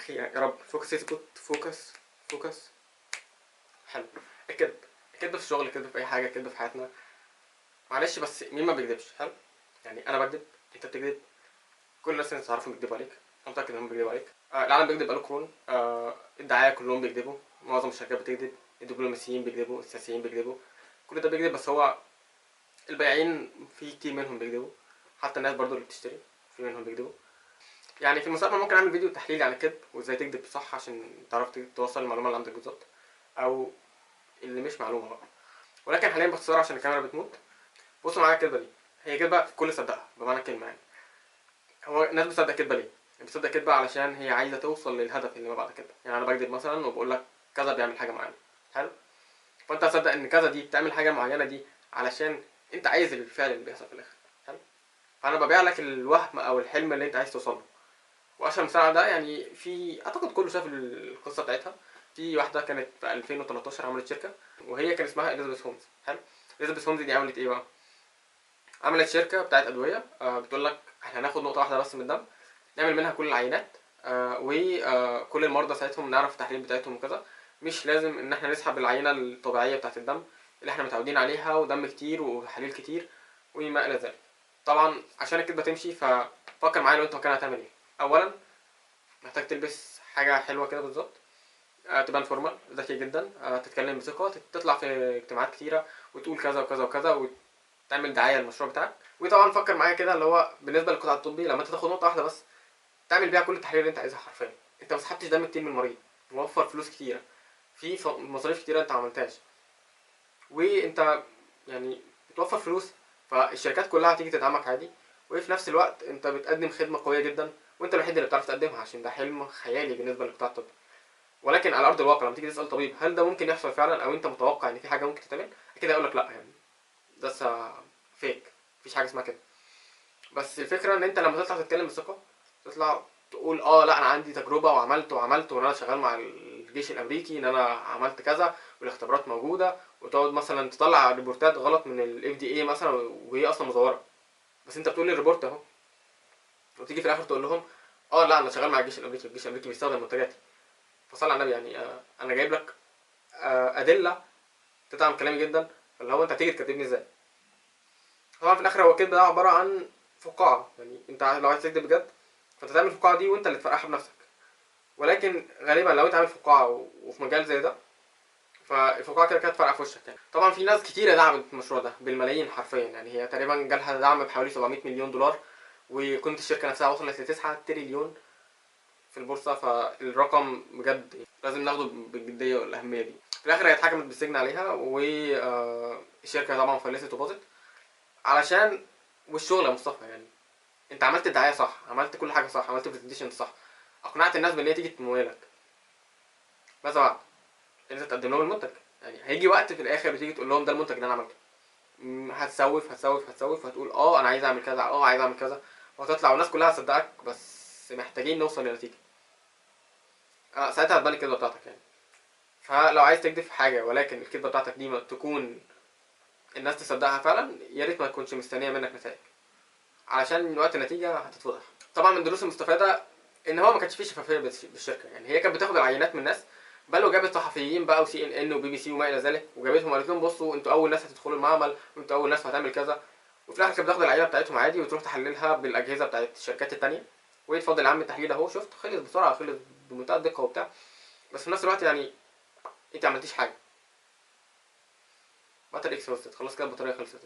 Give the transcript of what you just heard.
اخي يا رب فوكس يظبط. فوكس فوكس. حلو. الكذب. الكذب في الشغل، الكذب في اي حاجه، الكذب في حياتنا. معلش بس مين ما بيكذبش؟ حلو. يعني انا بكذب، انت بتكذب، كل الناس اللي تعرفهم بيكذبوا عليك، انا متاكد انهم بيكذبوا عليك. العالم بيكذب بقاله قرون. الدعايه كلهم بيكذبوا، معظم الشركات بتكذب، الدبلوماسيين بيكذبوا، السياسيين بيكذبوا، كل ده بيكذب. بس هو البياعين في كتير منهم بيكذبوا، حتى الناس برضو اللي بتشتري في منهم بيكذبوا. يعني في المستقبل ممكن اعمل فيديو تحليلي عن الكذب وازاي تكذب صح عشان تعرف توصل المعلومه اللي عندك بالظبط، او اللي مش معلومه بقى. ولكن حاليا باختصار عشان الكاميرا بتموت. بصوا معايا الكذبه دي، هي كذبه الكل صدقها بمعنى الكلمه. يعني هو الناس بتصدق كذبه ليه؟ بتصدق كذبه علشان هي عايزه توصل للهدف اللي ما بعد كده. يعني انا بكذب مثلا وبقول لك كذا بيعمل حاجه معينه، حلو، فانت هتصدق ان كذا دي بتعمل حاجه معينه دي علشان انت عايز الفعل اللي بيحصل في الاخر، حلو. فانا ببيع لك الوهم او الحلم اللي انت عايز توصل له. واشهر مثال على ده يعني في اعتقد كله شاف القصه بتاعتها. في واحده كانت في 2013 عملت شركه وهي كان اسمها اليزابيث هومز، حلو. اليزابيث هومز دي عملت ايه بقى؟ عملت شركه بتاعت ادويه. بتقول لك احنا هناخد نقطه واحده بس من الدم، نعمل منها كل العينات، وكل المرضى ساعتهم نعرف التحاليل بتاعتهم وكذا. مش لازم ان احنا نسحب العينه الطبيعيه بتاعت الدم اللي احنا متعودين عليها، ودم كتير وتحاليل كتير وما الى ذلك. طبعا عشان الكدبه تمشي ففكر معايا لو انت مكانها هتعمل ايه. اولا محتاج تلبس حاجه حلوه كده بالظبط، تبان فورمال ذكي جدا، تتكلم بثقه، تطلع في اجتماعات كتيره وتقول كذا وكذا وكذا، وتعمل دعايه للمشروع بتاعك. وطبعا فكر معايا كده اللي هو بالنسبه للقطاع الطبي، لما انت تاخد نقطه واحده بس تعمل بيها كل التحاليل اللي انت عايزها حرفيا، انت ما سحبتش دم كتير من المريض، موفر فلوس كتيره في مصاريف كتيره انت ما عملتهاش، وانت يعني بتوفر فلوس، فالشركات كلها هتيجي تدعمك عادي. وفي نفس الوقت انت بتقدم خدمه قويه جدا، وانت الوحيد اللي بتعرف تقدمها عشان ده حلم خيالي بالنسبه للقطاع الطبي. ولكن على ارض الواقع لما تيجي تسال طبيب هل ده ممكن يحصل فعلا، او انت متوقع ان في حاجه ممكن تتعمل، اكيد هيقول لك لا، يعني ده فيك، مفيش حاجه اسمها كده. بس الفكره ان انت لما تطلع تتكلم بثقه، تطلع تقول لا انا عندي تجربه وعملت وانا شغال مع الجيش الامريكي ان انا عملت كذا والاختبارات موجوده، وتقعد مثلا تطلع ريبورتات غلط من الاف دي اي مثلا وهي اصلا مزوره، بس انت بتقول لي الريبورت اهو، وتيجي في الاخر تقول لهم لا انا شغال مع الجيش الامريكي، الجيش الامريكي بيستخدم منتجاتي. فصل على النبي، يعني انا جايب لك ادله تدعم كلامي جدا، فاللي هو انت هتيجي تكذبني ازاي؟ طبعا في الاخر هو الكذب ده عباره عن فقاعه. يعني انت لو عايز تكذب بجد فانت تعمل الفقاعه دي وانت اللي تفرقعها بنفسك. ولكن غالبا لو انت عامل فقاعه وفي مجال زي ده فالفقاعه كده كده هتفرقع في وشك. يعني طبعا في ناس كتيره دعمت المشروع ده بالملايين حرفيا، يعني هي تقريبا جالها دعم بحوالي 700 مليون دولار، وكنت الشركه نفسها وصلت ل 9 تريليون في البورصه. فالرقم بجد لازم ناخده بالجديه والاهميه دي. في الاخر هي اتحكمت بالسجن عليها، والشركه طبعا فلست وباظت علشان والشغل يا مصطفى. يعني انت عملت الدعايه صح، عملت كل حاجه صح، عملت برزنتيشن صح، اقنعت الناس بان هي تيجي تمولك، ماذا بعد؟ انت تقدم لهم المنتج. يعني هيجي وقت في الاخر وتيجي تقول لهم ده المنتج اللي انا عملته، هتسوف وهتقول انا عايز اعمل كذا، عايز اعمل كذا، وهتطلع والناس كلها هتصدقك. بس محتاجين نوصل لنتيجه، ساعتها هتبان الكذبه بتاعتك. يعني فلو عايز تكذب في حاجه ولكن الكذبه بتاعتك دي ما تكون الناس تصدقها فعلا، يا ريت ما تكونش مستنيه منك نتائج، علشان وقت النتيجه هتتفضح. طبعا من الدروس المستفاده ان هو ما كانش فيه شفافيه بالشركه. يعني هي كانت بتاخد العينات من الناس، بل وجابت صحفيين بقى وسي ان ان وبي بي سي وما الى ذلك، وجابتهم وقالت لهم بصوا انتوا اول ناس هتدخلوا المعمل، وانتوا اول ناس هتعمل كذا. وفي الاخر كانت بتاخد العينه بتاعتهم عادي وتروح تحللها بالاجهزه بتاعت الشركات التانيه، ويتفضل يا عم التحليل اهو، شفت خلص بسرعه، خلص بمنتهى الدقه وبتاع. بس في نفس الوقت يعني انت عملتيش حاجه. بطل اكس خلصت، خلاص كده البطاريه خلصت.